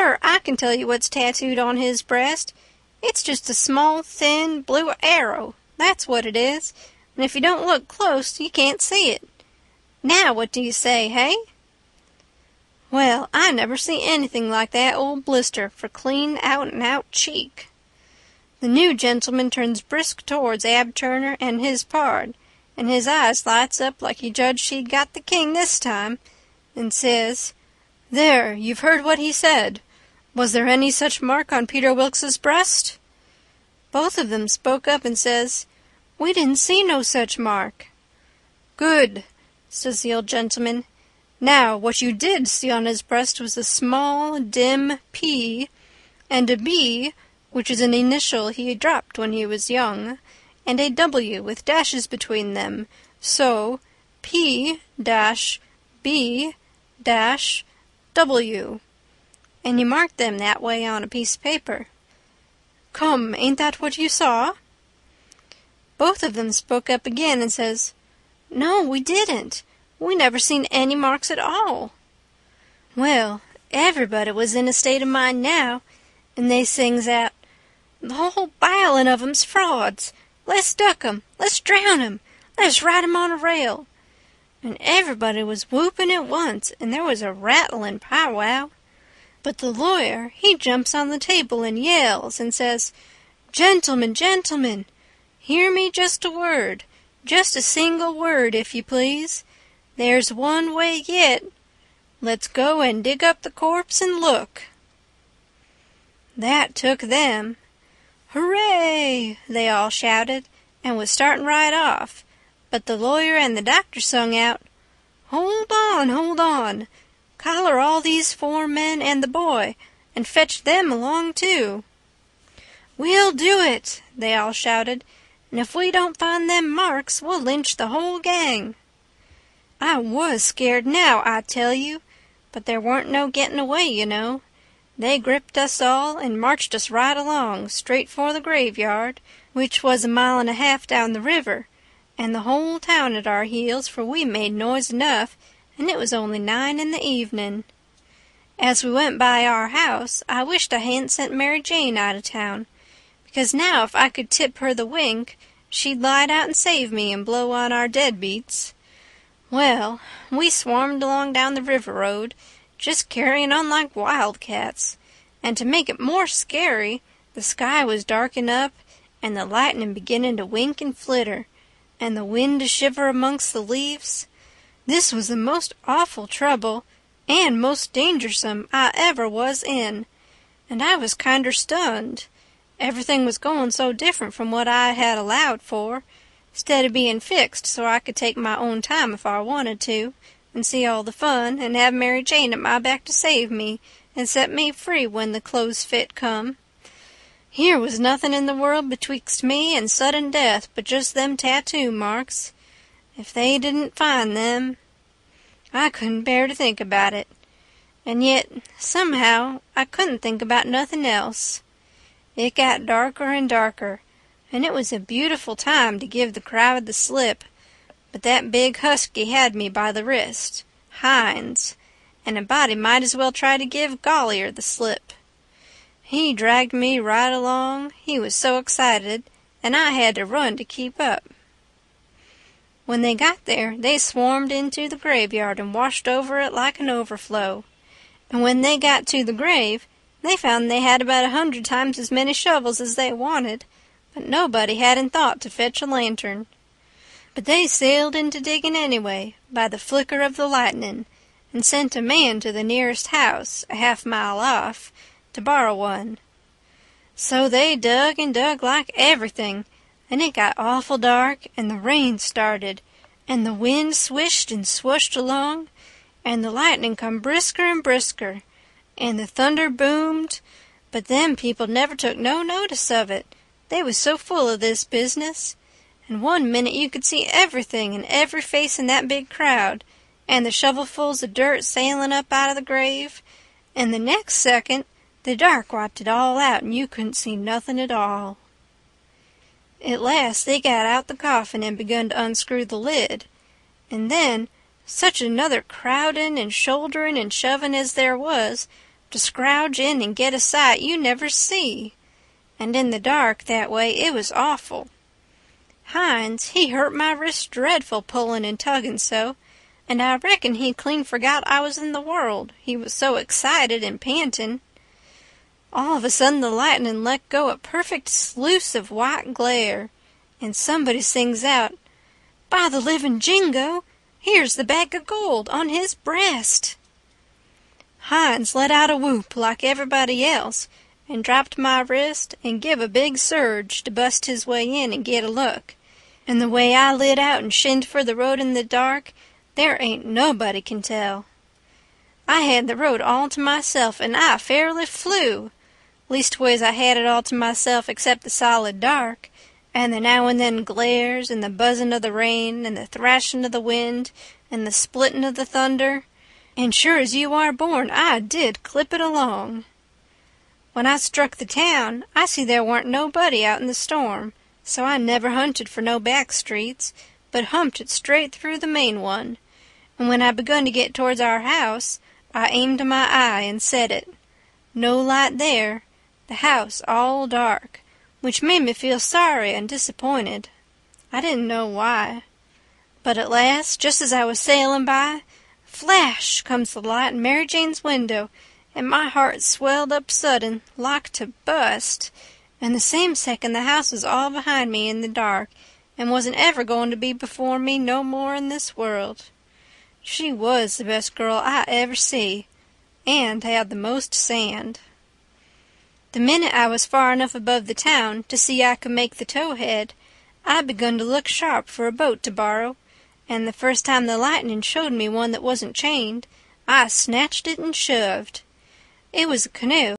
Sure, I can tell you what's tattooed on his breast. It's just a small, thin, blue arrow. That's what it is. And if you don't look close, you can't see it. Now what do you say, hey? Well, I never see anything like that old blister for clean out-and-out cheek. The new gentleman turns brisk towards Ab Turner and his pard, and his eyes lights up like he judged he'd got the king this time, and says, "There, you've heard what he said. Was there any such mark on Peter Wilkes's breast?" Both of them spoke up and says, "We didn't see no such mark." "Good," says the old gentleman. "Now, what you did see on his breast was a small, dim P, and a B, which is an initial he dropped when he was young, and a W with dashes between them, so P-B-W. And you marked them that way on a piece of paper. Come, ain't that what you saw?" Both of them spoke up again and says, "No, we didn't. We never seen any marks at all." Well, everybody was in a state of mind now, and they sings out, "The whole bilin' of 'em's frauds. Let's duck 'em. Let's drown 'em. Let's ride 'em on a rail." And everybody was whooping at once, and there was a rattlin' powwow. But the lawyer, he jumps on the table and yells and says, "Gentlemen, gentlemen, hear me just a word, just a single word, if you please. There's one way yet. Let's go and dig up the corpse and look." That took them. "Hooray!" they all shouted, and was starting right off, but the lawyer and the doctor sung out, hold on, collar all these 4 men and the boy, and fetch them along too." "We'll do it," they all shouted, "and if we don't find them marks, we'll lynch the whole gang." I was scared now, I tell you, but there weren't no getting away, you know. They gripped us all and marched us right along, straight for the graveyard, which was a 1.5 miles down the river, and the whole town at our heels, for we made noise enough, and it was only 9 in the evening. As we went by our house, I wished I hadn't sent Mary Jane out of town, because now if I could tip her the wink, she'd light out and save me and blow on our deadbeats. Well, we swarmed along down the river road, just carrying on like wildcats, and to make it more scary, the sky was darking up, and the lightning beginning to wink and flitter, and the wind to shiver amongst the leaves. This was the most awful trouble, and most dangersome I ever was in, and I was kinder stunned. Everything was going so different from what I had allowed for, 'stead of being fixed so I could take my own time if I wanted to, and see all the fun, and have Mary Jane at my back to save me and set me free when the close fit come. Here was nothing in the world betwixt me and sudden death but just them tattoo marks. If they didn't find them, I couldn't bear to think about it. And yet, somehow, I couldn't think about nothing else. It got darker and darker, and it was a beautiful time to give the crowd the slip, but that big husky had me by the wrist, Hines, and a body might as well try to give Gollier the slip. He dragged me right along, he was so excited, and I had to run to keep up. When they got there, they swarmed into the graveyard and washed over it like an overflow, and when they got to the grave, they found they had about 100 times as many shovels as they wanted, but nobody hadn't thought to fetch a lantern. But they sailed into digging anyway, by the flicker of the lightning, and sent a man to the nearest house, a half-mile off, to borrow one. So they dug and dug like everything, and it got awful dark, and the rain started, and the wind swished and swooshed along, and the lightning come brisker and brisker, and the thunder boomed, but them people never took no notice of it. They was so full of this business, and one minute you could see everything and every face in that big crowd, and the shovelfuls of dirt sailing up out of the grave, and the next second the dark wiped it all out and you couldn't see nothing at all. At last they got out the coffin and begun to unscrew the lid, and then such another crowding and shouldering and shoving as there was, to scrouge in and get a sight you never see, and in the dark that way it was awful. Hines, he hurt my wrist dreadful pulling and tugging so, and I reckon he clean forgot I was in the world, he was so excited and panting. All of a sudden the lightning let go a perfect sluice of white glare, and somebody sings out, "By the living Jingo, here's the bag of gold on his breast." Hines let out a whoop like everybody else, and dropped my wrist and give a big surge to bust his way in and get a look, and the way I lit out and shinned for the road in the dark, there ain't nobody can tell. I had the road all to myself, and I fairly flew. Leastways I had it all to myself except the solid dark, and the now and then glares, and the buzzing of the rain, and the thrashing of the wind, and the splitting of the thunder, and sure as you are born I did clip it along. When I struck the town, I see there warn't nobody out in the storm, so I never hunted for no back streets, but humped it straight through the main one, and when I begun to get towards our house, I aimed my eye and set it. No light there, the house all dark, which made me feel sorry and disappointed. I didn't know why. But at last, just as I was sailing by, flash comes the light in Mary Jane's window, and my heart swelled up sudden, like to bust, and the same second the house was all behind me in the dark, and wasn't ever going to be before me no more in this world. She was the best girl I ever see, and had the most sand. The minute I was far enough above the town to see I could make the towhead, I begun to look sharp for a boat to borrow, and the first time the lightning showed me one that wasn't chained, I snatched it and shoved. It was a canoe,